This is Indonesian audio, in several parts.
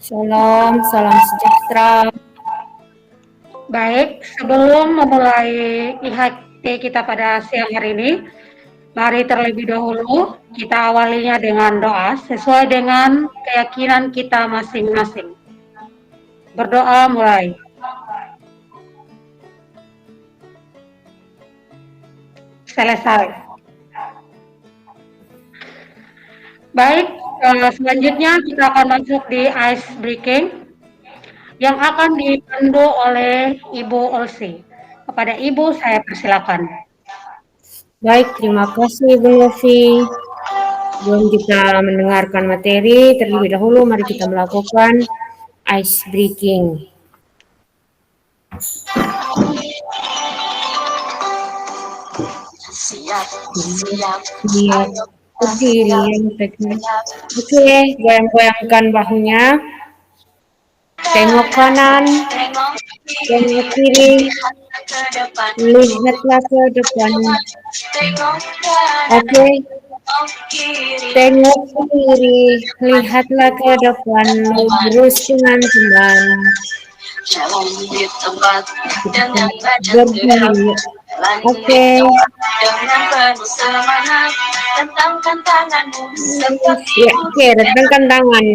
Shalom, salam sejahtera. Baik, sebelum memulai IHT kita pada siang hari ini, mari terlebih dahulu kita awalinya dengan doa sesuai dengan keyakinan kita masing-masing. Berdoa mulai. Selesai. Baik, selanjutnya kita akan masuk di ice breaking yang akan dipandu oleh Ibu Olsi. Kepada Ibu saya persilakan. Baik, terima kasih Bung Yofi. Sebelum kita mendengarkan materi, terlebih dahulu mari kita melakukan ice breaking. Siap berdiri yang tegak. Oke, goyang-goyangkan bahunya. Tengok kanan, tengok kiri, lihatlah ke depan. Oke, tengok kiri, lihatlah ke depan, lurus dengan tenang. Jalan di tempat dengan berdiri. Oke. dengan penuh semangat, tentangkan tanganmu seperti Ya, oke, rentangkan tangan.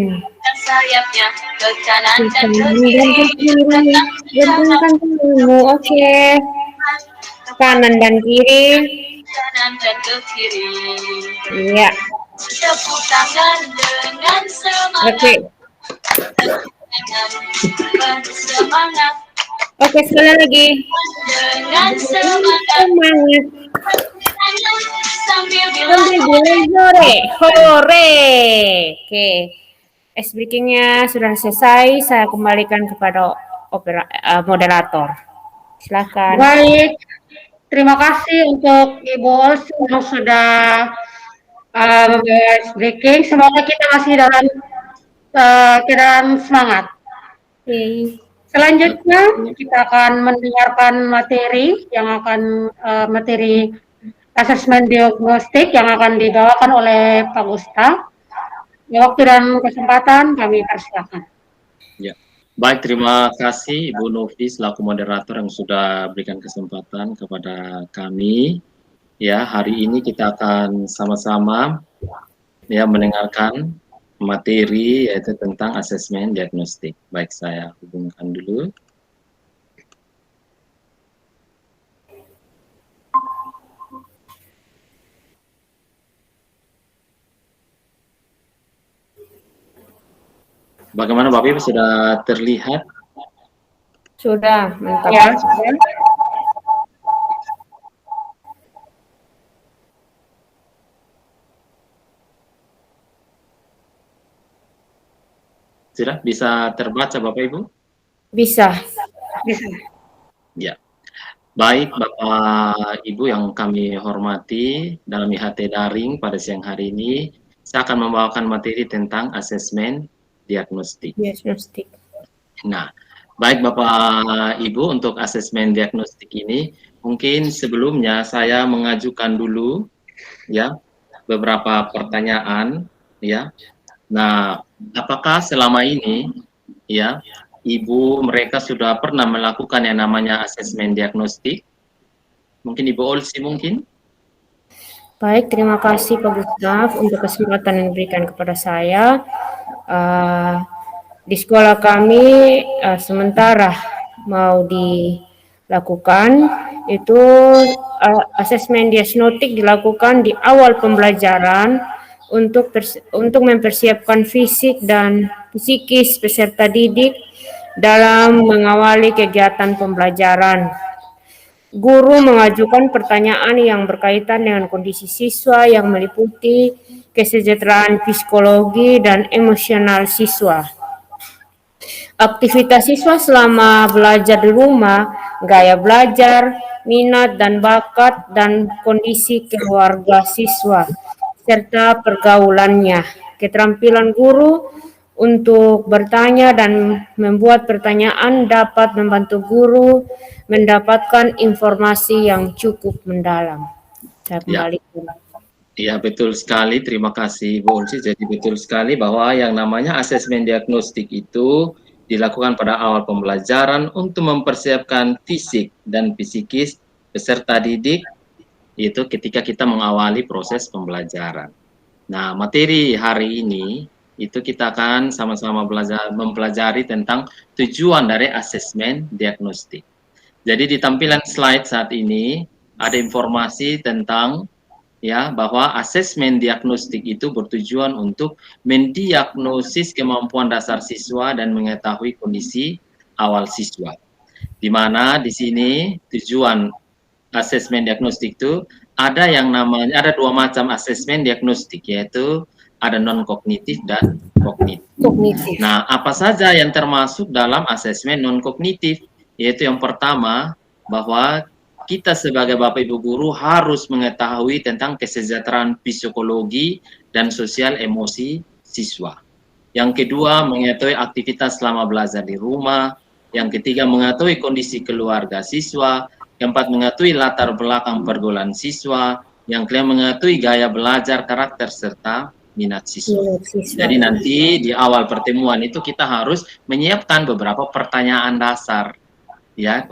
sayapnya ke kanan dan ke Dan ke kiri, kiri, rentangkan tanganmu. Oke. Kanan dan kiri. kanan dan ke kiri. Ya. Tepuk tangan dengan semangat. Oke. Dengan semangat. Oke, sekali lagi. Dengan semangat. Sambil bilang hore. Hore. Oke. Ice breaking-nya sudah selesai. Saya kembalikan kepada moderator. Silakan. Baik, terima kasih untuk Ibu Olsi yang sudah membawa ice breaking. Semoga kita masih dalam keadaan semangat. Selanjutnya kita akan mendengarkan materi yang akan materi asesmen diagnostik yang akan dibawakan oleh Pak Gustav. Waktu dan kesempatan kami persilakan. Ya, baik, terima kasih Ibu Novi selaku moderator yang sudah berikan kesempatan kepada kami. Ya, hari ini kita akan sama-sama ya mendengarkan materi yaitu tentang asesmen diagnostik. Baik, saya hubungkan dulu. Bagaimana Bapak Ibu, sudah terlihat? Sudah, mantap. Ya, Sudah bisa terbaca Bapak Ibu? Bisa. Ya. Baik Bapak Ibu yang kami hormati, dalam IHT daring pada siang hari ini saya akan membawakan materi tentang asesmen diagnostik. Nah, baik Bapak Ibu, untuk asesmen diagnostik ini mungkin sebelumnya saya mengajukan dulu ya beberapa pertanyaan ya. Nah, apakah selama ini ya Ibu mereka sudah pernah melakukan yang namanya asesmen diagnostik? Mungkin Ibu Olsi mungkin? Baik, terima kasih Pak Gustav untuk kesempatan yang diberikan kepada saya. Di sekolah kami sementara mau dilakukan itu asesmen diagnostik dilakukan di awal pembelajaran untuk mempersiapkan fisik dan psikis peserta didik dalam mengawali kegiatan pembelajaran. Guru mengajukan pertanyaan yang berkaitan dengan kondisi siswa yang meliputi kesejahteraan psikologi dan emosional siswa. Aktivitas siswa selama belajar di rumah, gaya belajar, minat dan bakat, dan kondisi keluarga siswa, serta pergaulannya. Keterampilan guru untuk bertanya dan membuat pertanyaan dapat membantu guru mendapatkan informasi yang cukup mendalam. Saya kembalikan. Ya, betul sekali. Terima kasih, Bu Ulsi. Jadi betul sekali bahwa yang namanya asesmen diagnostik itu dilakukan pada awal pembelajaran untuk mempersiapkan fisik dan psikis peserta didik, itu ketika kita mengawali proses pembelajaran. Nah, materi hari ini itu kita akan sama-sama mempelajari tentang tujuan dari asesmen diagnostik. Jadi di tampilan slide saat ini ada informasi tentang bahwa asesmen diagnostik itu bertujuan untuk mendiagnosis kemampuan dasar siswa dan mengetahui kondisi awal siswa. Di mana di sini tujuan asesmen diagnostik itu ada ada dua macam asesmen diagnostik, yaitu ada non kognitif dan kognitif. Nah, apa saja yang termasuk dalam asesmen non kognitif? Yaitu yang pertama, bahwa kita sebagai Bapak Ibu guru harus mengetahui tentang kesejahteraan psikologi dan sosial emosi siswa. Yang kedua, mengetahui aktivitas selama belajar di rumah. Yang ketiga, mengetahui kondisi keluarga siswa. Yang keempat, mengetahui latar belakang pergaulan siswa. Yang kelima, mengetahui gaya belajar, karakter, serta minat siswa. Jadi nanti di awal pertemuan itu kita harus menyiapkan beberapa pertanyaan dasar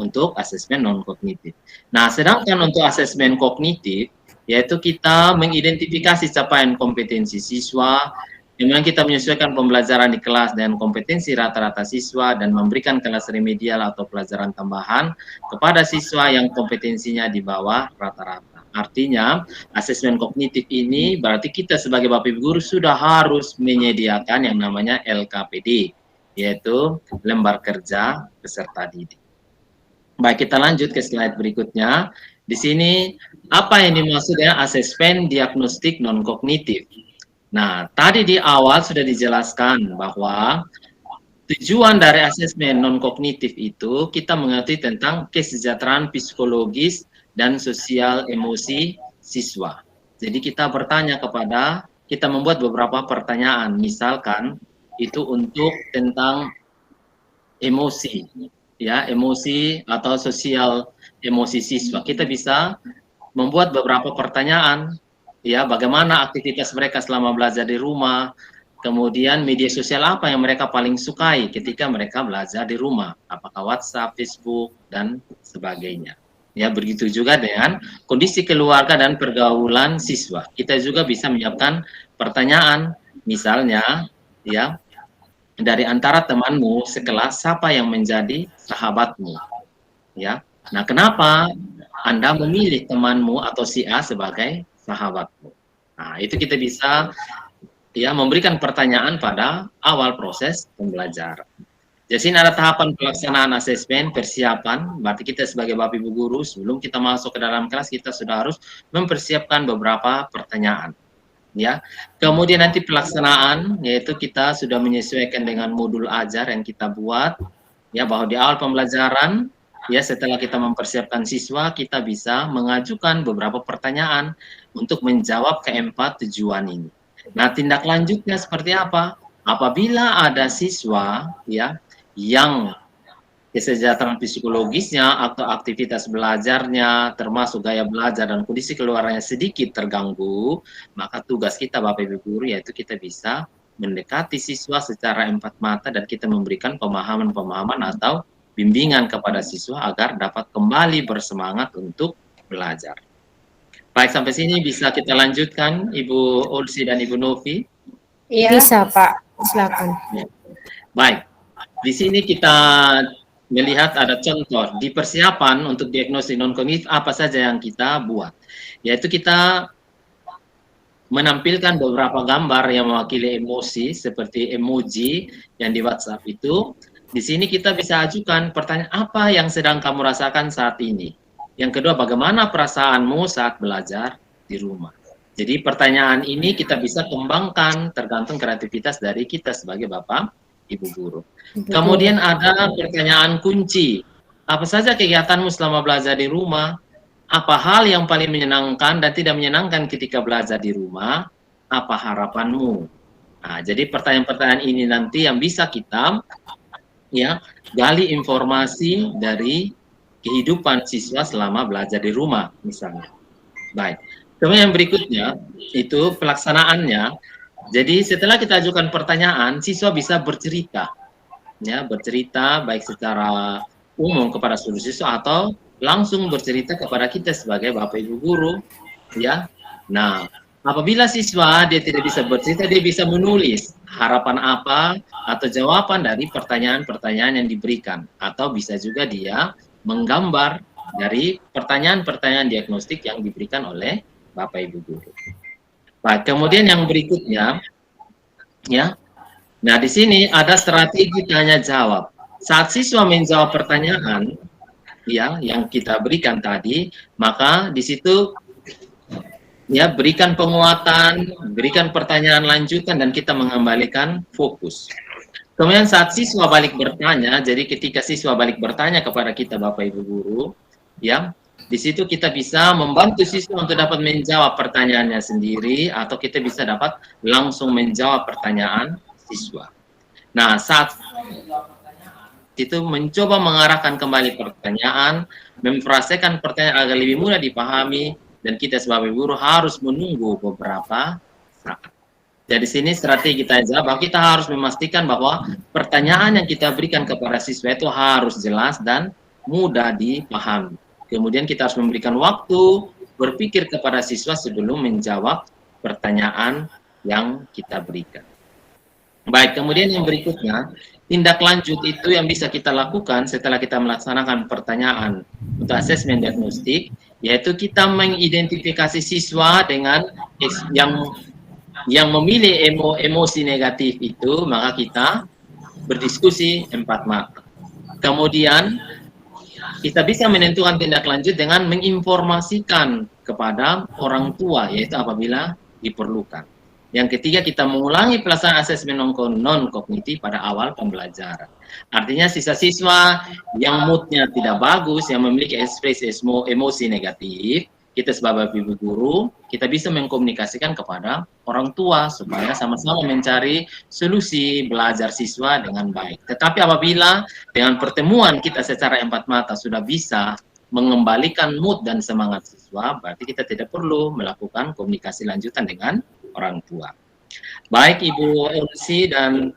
untuk asesmen non kognitif. Nah, sedangkan untuk asesmen kognitif, yaitu kita mengidentifikasi capaian kompetensi siswa, dengan kita menyesuaikan pembelajaran di kelas dengan kompetensi rata-rata siswa dan memberikan kelas remedial atau pelajaran tambahan kepada siswa yang kompetensinya di bawah rata-rata. Artinya, asesmen kognitif ini berarti kita sebagai Bapak Ibu guru sudah harus menyediakan yang namanya LKPD, yaitu lembar kerja peserta didik. Baik, kita lanjut ke slide berikutnya. Di sini, apa yang dimaksud dengan asesmen diagnostik non-kognitif? Nah, tadi di awal sudah dijelaskan bahwa tujuan dari asesmen non-kognitif itu kita mengetahui tentang kesejahteraan psikologis dan sosial emosi siswa. Jadi kita membuat beberapa pertanyaan, misalkan itu untuk tentang emosi, emosi atau sosial emosi siswa. Kita bisa membuat beberapa pertanyaan, bagaimana aktivitas mereka selama belajar di rumah, kemudian media sosial apa yang mereka paling sukai ketika mereka belajar di rumah, apakah WhatsApp, Facebook, dan sebagainya. Begitu juga dengan kondisi keluarga dan pergaulan siswa. Kita juga bisa menyiapkan pertanyaan, misalnya, dari antara temanmu sekelas, siapa yang menjadi sahabatmu? Nah, kenapa Anda memilih temanmu atau si A sebagai sahabatmu? Nah, itu kita bisa memberikan pertanyaan pada awal proses pembelajaran. Jadi sini ada tahapan pelaksanaan asesmen, persiapan. Berarti kita sebagai Bapak Ibu guru, sebelum kita masuk ke dalam kelas, kita sudah harus mempersiapkan beberapa pertanyaan. Kemudian nanti pelaksanaan, yaitu kita sudah menyesuaikan dengan modul ajar yang kita buat, bahwa di awal pembelajaran, setelah kita mempersiapkan siswa, kita bisa mengajukan beberapa pertanyaan untuk menjawab keempat tujuan ini. Nah, tindak lanjutnya seperti apa? Apabila ada siswa yang kesejahteraan psikologisnya atau aktivitas belajarnya, termasuk gaya belajar dan kondisi keluarganya sedikit terganggu, maka tugas kita Bapak Ibu guru yaitu kita bisa mendekati siswa secara empat mata dan kita memberikan pemahaman-pemahaman atau bimbingan kepada siswa agar dapat kembali bersemangat untuk belajar. Baik, sampai sini bisa kita lanjutkan Ibu Ulsi dan Ibu Novi? Iya. Bisa, Pak. Silakan. Baik, di sini kita melihat ada contoh di persiapan untuk diagnosis non-kognitif apa saja yang kita buat. Yaitu kita menampilkan beberapa gambar yang mewakili emosi seperti emoji yang di WhatsApp itu. Di sini kita bisa ajukan pertanyaan apa yang sedang kamu rasakan saat ini. Yang kedua, bagaimana perasaanmu saat belajar di rumah. Jadi pertanyaan ini kita bisa kembangkan tergantung kreativitas dari kita sebagai Bapak Ibu guru. Kemudian ada pertanyaan kunci. Apa saja kegiatanmu selama belajar di rumah? Apa hal yang paling menyenangkan dan tidak menyenangkan ketika belajar di rumah? Apa harapanmu? Nah, jadi pertanyaan-pertanyaan ini nanti yang bisa kita gali informasi dari kehidupan siswa selama belajar di rumah misalnya. Baik. Kemudian yang berikutnya itu pelaksanaannya. Jadi setelah kita ajukan pertanyaan, siswa bisa bercerita, ya, bercerita baik secara umum kepada seluruh siswa atau langsung bercerita kepada kita sebagai Bapak Ibu guru, ya. Nah, apabila siswa dia tidak bisa bercerita, dia bisa menulis harapan apa atau jawaban dari pertanyaan-pertanyaan yang diberikan, atau bisa juga dia menggambar dari pertanyaan-pertanyaan diagnostik yang diberikan oleh Bapak Ibu guru. Baik, kemudian yang berikutnya, ya. Nah, di sini ada strategi tanya jawab. Saat siswa menjawab pertanyaan, ya, yang kita berikan tadi, maka di situ, ya, berikan penguatan, berikan pertanyaan lanjutan, dan kita mengembalikan fokus. Kemudian saat siswa balik bertanya, jadi ketika siswa balik bertanya kepada kita Bapak Ibu guru, ya, di situ kita bisa membantu siswa untuk dapat menjawab pertanyaannya sendiri, atau kita bisa dapat langsung menjawab pertanyaan siswa. Nah, saat itu mencoba mengarahkan kembali pertanyaan, memfrasekan pertanyaan agar lebih mudah dipahami, dan kita sebagai guru harus menunggu beberapa saat. Jadi sini strategi kita jawab, bahwa kita harus memastikan bahwa pertanyaan yang kita berikan kepada siswa itu harus jelas dan mudah dipahami. Kemudian kita harus memberikan waktu berpikir kepada siswa sebelum menjawab pertanyaan yang kita berikan. Baik, kemudian yang berikutnya, tindak lanjut itu yang bisa kita lakukan setelah kita melaksanakan pertanyaan untuk asesmen diagnostik, yaitu kita mengidentifikasi siswa dengan yang memilih emosi negatif itu, maka kita berdiskusi 4 mata. Kemudian kita bisa menentukan tindak lanjut dengan menginformasikan kepada orang tua, yaitu apabila diperlukan. Yang ketiga, kita mengulangi pelaksanaan asesmen non-kognitif pada awal pembelajaran. Artinya siswa-siswa yang moodnya tidak bagus, yang memiliki ekspresi emosi negatif, kita sebagai ibu guru, kita bisa mengkomunikasikan kepada orang tua supaya sama-sama mencari solusi belajar siswa dengan baik. Tetapi apabila dengan pertemuan kita secara 4 mata sudah bisa mengembalikan mood dan semangat siswa, berarti kita tidak perlu melakukan komunikasi lanjutan dengan orang tua. Baik Ibu Elsie dan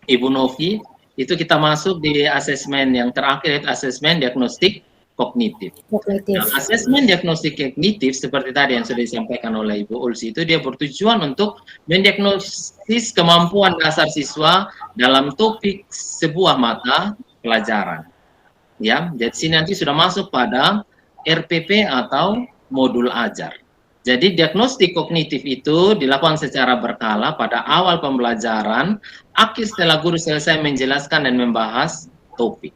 Ibu Novi, itu kita masuk di asesmen yang terakhir, asesmen diagnostik kognitif. Nah, asesmen diagnostik kognitif seperti tadi yang sudah disampaikan oleh Ibu Ulsi, itu dia bertujuan untuk mendiagnosis kemampuan dasar siswa dalam topik sebuah mata pelajaran. Ya, jadi sini nanti sudah masuk pada RPP atau modul ajar. Jadi diagnostik kognitif itu dilakukan secara berkala pada awal pembelajaran, akhir setelah guru selesai menjelaskan dan membahas topik.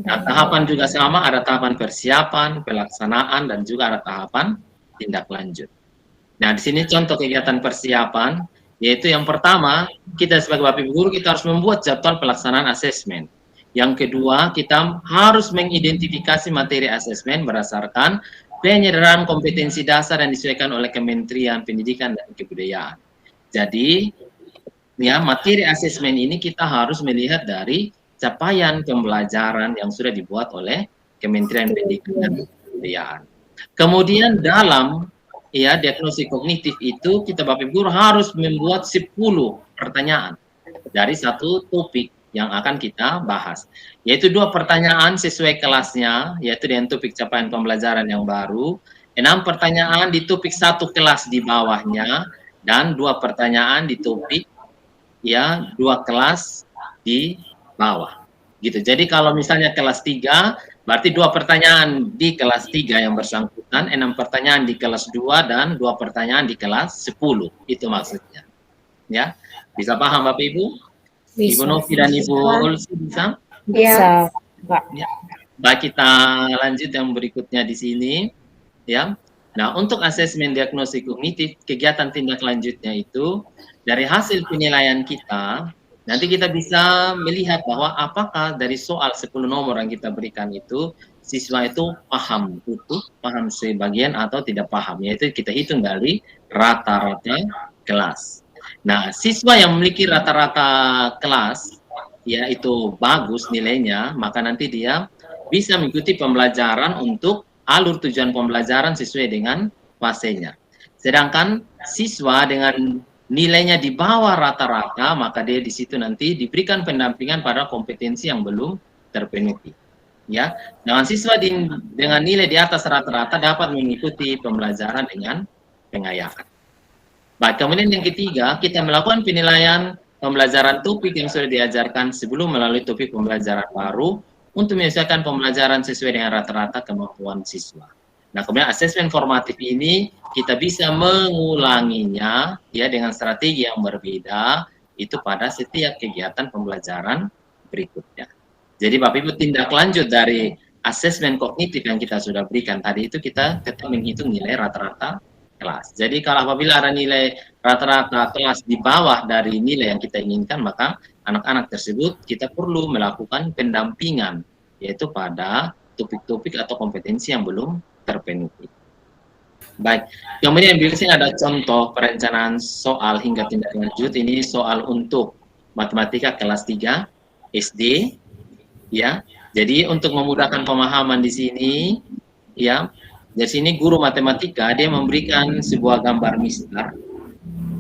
Nah, tahapan juga sama, ada tahapan persiapan, pelaksanaan, dan juga ada tahapan tindak lanjut. Nah, di sini contoh kegiatan persiapan, yaitu yang pertama, kita sebagai Bapak Ibu guru, kita harus membuat jadwal pelaksanaan asesmen. Yang kedua, kita harus mengidentifikasi materi asesmen berdasarkan penyederhanaan kompetensi dasar yang disesuaikan oleh Kementerian Pendidikan dan Kebudayaan. Jadi, ya, materi asesmen ini kita harus melihat dari capaian pembelajaran yang sudah dibuat oleh Kementerian Pendidikan dan Kebudayaan. Kemudian dalam diagnosis kognitif itu kita Bapak Ibu guru harus membuat 10 pertanyaan dari satu topik yang akan kita bahas. Yaitu 2 pertanyaan sesuai kelasnya, yaitu dengan topik capaian pembelajaran yang baru, 6 pertanyaan di topik 1 kelas di bawahnya, dan 2 pertanyaan di topik 2 kelas di bawah, gitu. Jadi kalau misalnya kelas 3, berarti 2 pertanyaan di kelas 3 yang bersangkutan, 6 pertanyaan di kelas 2, dan 2 pertanyaan di kelas 10, itu maksudnya. Ya, bisa paham Bapak Ibu? Bisa. Ibu Novi dan Ibu Ulsi bisa? Bisa, Pak. Ya. Baik, kita lanjut yang berikutnya di sini, ya. Nah, untuk asesmen diagnosis kognitif, kegiatan tindak lanjutnya itu dari hasil penilaian kita. Nanti kita bisa melihat bahwa apakah dari soal 10 nomor yang kita berikan itu, siswa itu paham utuh, paham sebagian atau tidak paham. Yaitu kita hitung dari rata-rata kelas. Nah, siswa yang memiliki rata-rata kelas, yaitu bagus nilainya, maka nanti dia bisa mengikuti pembelajaran untuk alur tujuan pembelajaran sesuai dengan fasenya. Sedangkan siswa dengan nilainya di bawah rata-rata, maka dia di situ nanti diberikan pendampingan pada kompetensi yang belum terpenuhi. Ya, dengan siswa dengan nilai di atas rata-rata dapat mengikuti pembelajaran dengan pengayaan. Baik, kemudian yang ketiga, kita melakukan penilaian pembelajaran topik yang sudah diajarkan sebelum melalui topik pembelajaran baru untuk menyelesaikan pembelajaran sesuai dengan rata-rata kemampuan siswa. Nah, kemudian asesmen formatif ini kita bisa mengulanginya ya dengan strategi yang berbeda itu pada setiap kegiatan pembelajaran berikutnya. Jadi Bapak Ibu, tindak lanjut dari asesmen kognitif yang kita sudah berikan tadi itu kita tetap menghitung nilai rata-rata kelas. Jadi kalau apabila ada nilai rata-rata kelas di bawah dari nilai yang kita inginkan, maka anak-anak tersebut kita perlu melakukan pendampingan, yaitu pada topik-topik atau kompetensi yang belum terpenuhi. Baik, kemudian berikutnya ada contoh perencanaan soal hingga tindak lanjut. Ini soal untuk matematika kelas 3 SD, ya. Jadi untuk memudahkan pemahaman di sini, ya. Di sini guru matematika dia memberikan sebuah gambar mister,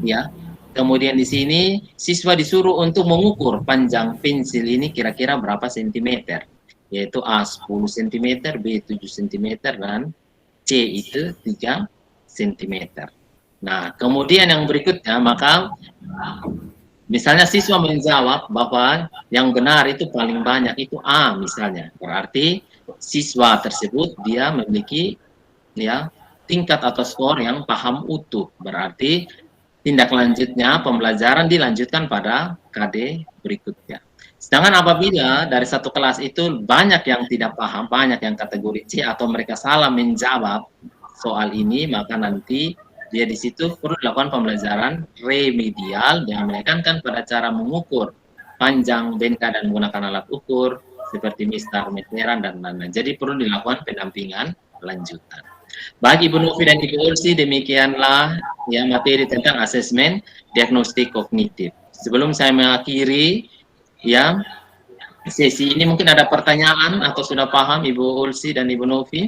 ya. Kemudian di sini siswa disuruh untuk mengukur panjang pensil ini kira-kira berapa sentimeter, yaitu A 10 cm, B 7 cm, dan C itu 3 cm. Nah, kemudian yang berikutnya, maka misalnya siswa menjawab bahwa yang benar itu paling banyak itu A misalnya, berarti siswa tersebut dia memiliki ya tingkat atau skor yang paham utuh, berarti tindak lanjutnya pembelajaran dilanjutkan pada KD berikutnya. Sedangkan apabila dari satu kelas itu banyak yang tidak paham, banyak yang kategori C atau mereka salah menjawab soal ini, maka nanti dia di situ perlu dilakukan pembelajaran remedial yang menekankan pada cara mengukur panjang bengka dan menggunakan alat ukur seperti mistar, meteran, dan lain-lain. Jadi perlu dilakukan pendampingan lanjutan. Bagi Ibu Novi dan Ibu Ulsi, demikianlah ya materi tentang asesmen diagnostik kognitif. Sebelum saya mengakhiri ya sesi ini, mungkin ada pertanyaan atau sudah paham Ibu Ulsi dan Ibu Novi?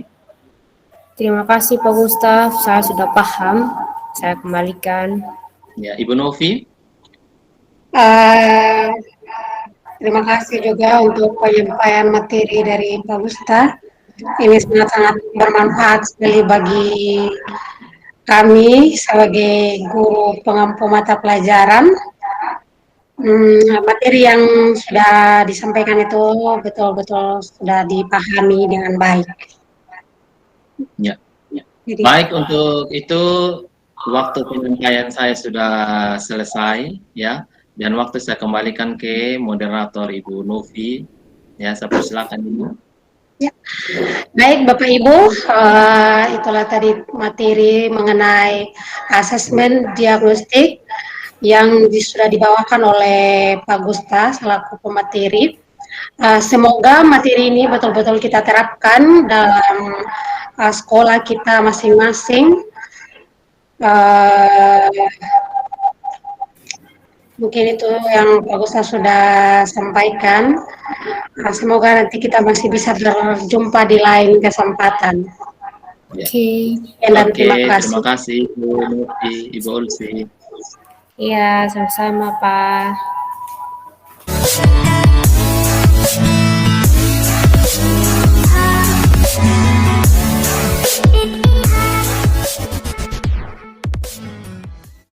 Terima kasih Pak Gustaf, saya sudah paham. Saya kembalikan. Ya, Ibu Novi. Terima kasih juga untuk penyampaian materi dari Pak Gustaf. Ini sangat-sangat bermanfaat sekali bagi kami sebagai guru pengampu mata pelajaran. Materi yang sudah disampaikan itu betul-betul sudah dipahami dengan baik. Ya. Jadi, Baik, untuk itu waktu penyampaian saya sudah selesai ya, dan waktu saya kembalikan ke moderator Ibu Novi. Ya, saya persilakan Ibu. ya. Baik Bapak Ibu, itulah tadi materi mengenai asesmen diagnostik yang sudah dibawakan oleh Pak Gusta selaku pemateri. Semoga materi ini betul-betul kita terapkan dalam sekolah kita masing-masing. Mungkin itu yang Pak Gusta sudah sampaikan. Semoga nanti kita masih bisa berjumpa di lain kesempatan. Ya. Oke. Dan Oke, terima terima kasih Ibu Novi, Ibu Ulsi. Iya, sama-sama Pak.